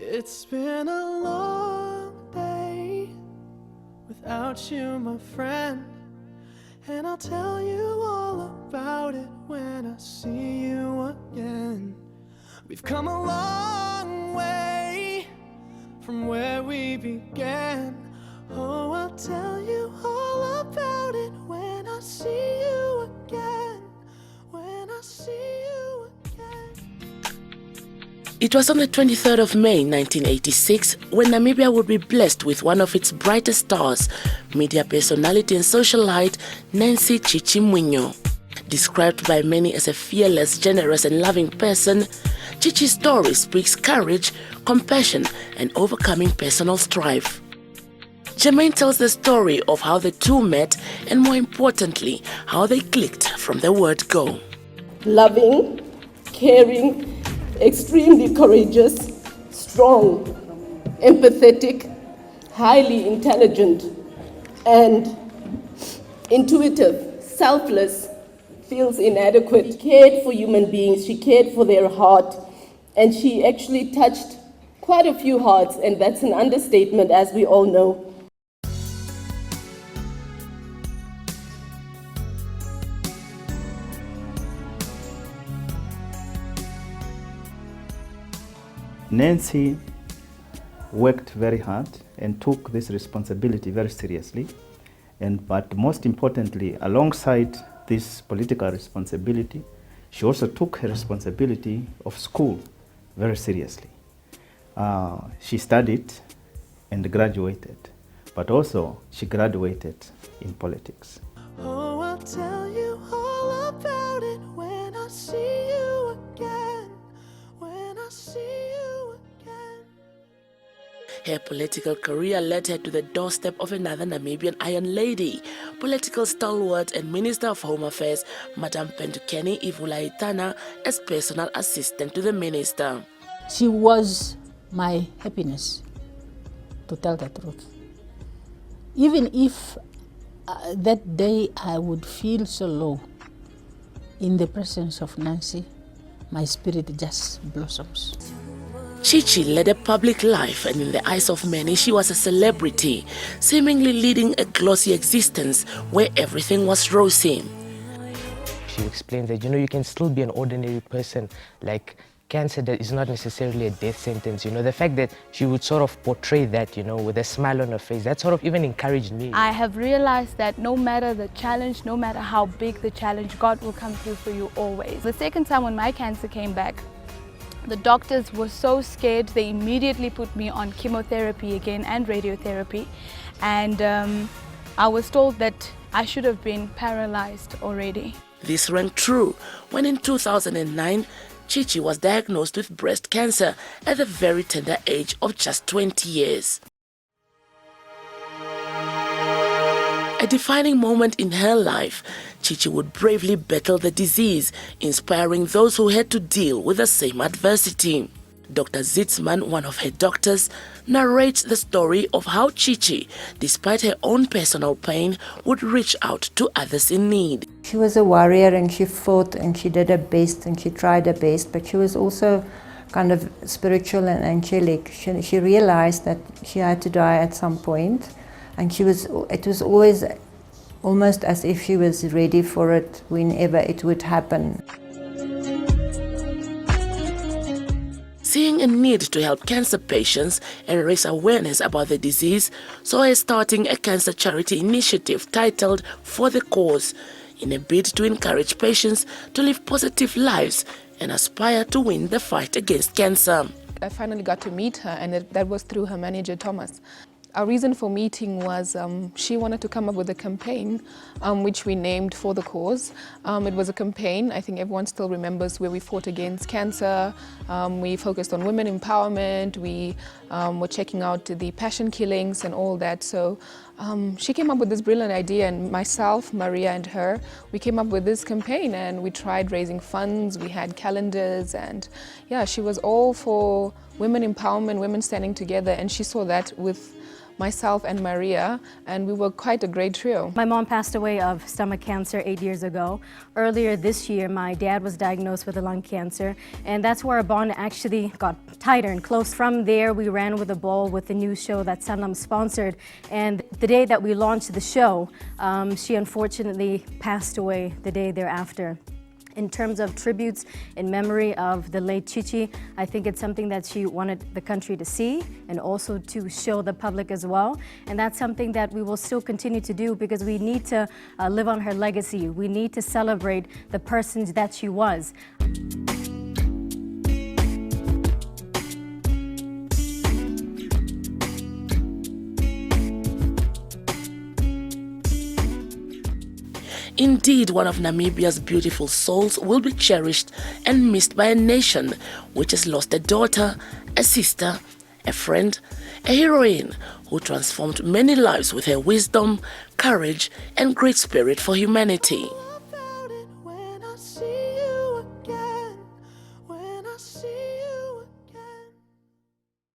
It's been a long day without you, my friend, and I'll tell you all about it when I see you again. We've come a long way from where we began. Oh, I'll tell you all about it when I see you again. When I see you again. It was on the 23rd of May 1986 when Namibia would be blessed with one of its brightest stars, media personality and socialite Nancy Chichi Muinjo. Described by many as a fearless, generous and loving person, Chichi's story speaks courage, compassion and overcoming personal strife. Jermaine tells the story of how the two met and, more importantly, how they clicked from the word go. Loving, caring, extremely courageous, strong, empathetic, highly intelligent, and intuitive, selfless, feels inadequate. She cared for human beings, she cared for their heart, and she actually touched quite a few hearts, and that's an understatement, as we all know. Nancy worked very hard and took this responsibility very seriously, but most importantly, alongside this political responsibility, she also took her responsibility of school very seriously. She studied and graduated, but also she graduated in politics. Oh, I'll tell you all about it when I see you again. When I see you again. Her political career led her to the doorstep of another Namibian Iron Lady, political stalwart and Minister of Home Affairs, Madame Pendukeni Ivulaitana, as personal assistant to the minister. She was my happiness, to tell the truth. Even if that day I would feel so low, in the presence of Nancy, my spirit just blossoms. Chichi led a public life, and in the eyes of many, she was a celebrity, seemingly leading a glossy existence where everything was rosy. She explained that, you can still be an ordinary person. Like, cancer that is not necessarily a death sentence. The fact that she would sort of portray that, with a smile on her face, that sort of even encouraged me. I have realized that no matter the challenge, no matter how big the challenge, God will come through for you always. The second time when my cancer came back, the doctors were so scared, they immediately put me on chemotherapy again and radiotherapy. And I was told that I should have been paralyzed already. This rang true when in 2009, Chichi was diagnosed with breast cancer at the very tender age of just 20 years. A defining moment in her life, Chichi would bravely battle the disease, inspiring those who had to deal with the same adversity. Dr. Zitzman, one of her doctors, narrates the story of how Chichi, despite her own personal pain, would reach out to others in need. She was a warrior and she fought and she did her best and she tried her best, but she was also kind of spiritual and angelic. She realized that she had to die at some point, and it was always almost as if she was ready for it whenever it would happen. Seeing a need to help cancer patients and raise awareness about the disease, saw her starting a cancer charity initiative titled For the Cause, in a bid to encourage patients to live positive lives and aspire to win the fight against cancer. I finally got to meet her, and that was through her manager, Thomas. Our reason for meeting was she wanted to come up with a campaign which we named For the Cause. It was a campaign, I think everyone still remembers, where we fought against cancer. We focused on women empowerment. We were checking out the passion killings and all that. So she came up with this brilliant idea, and myself, Maria and her, we came up with this campaign, and we tried raising funds. We had calendars, and yeah, she was all for women empowerment, women standing together, and she saw that with myself and Maria, and we were quite a great trio. My mom passed away of stomach cancer 8 years ago. Earlier this year, my dad was diagnosed with a lung cancer, and that's where our bond actually got tighter and close. From there, we ran with a ball with the new show that Sanlam sponsored, and the day that we launched the show, she unfortunately passed away the day thereafter. In terms of tributes in memory of the late Chichi, I think it's something that she wanted the country to see and also to show the public as well. And that's something that we will still continue to do because we need to live on her legacy. We need to celebrate the person that she was. Indeed, one of Namibia's beautiful souls will be cherished and missed by a nation which has lost a daughter, a sister, a friend, a heroine who transformed many lives with her wisdom, courage, and great spirit for humanity.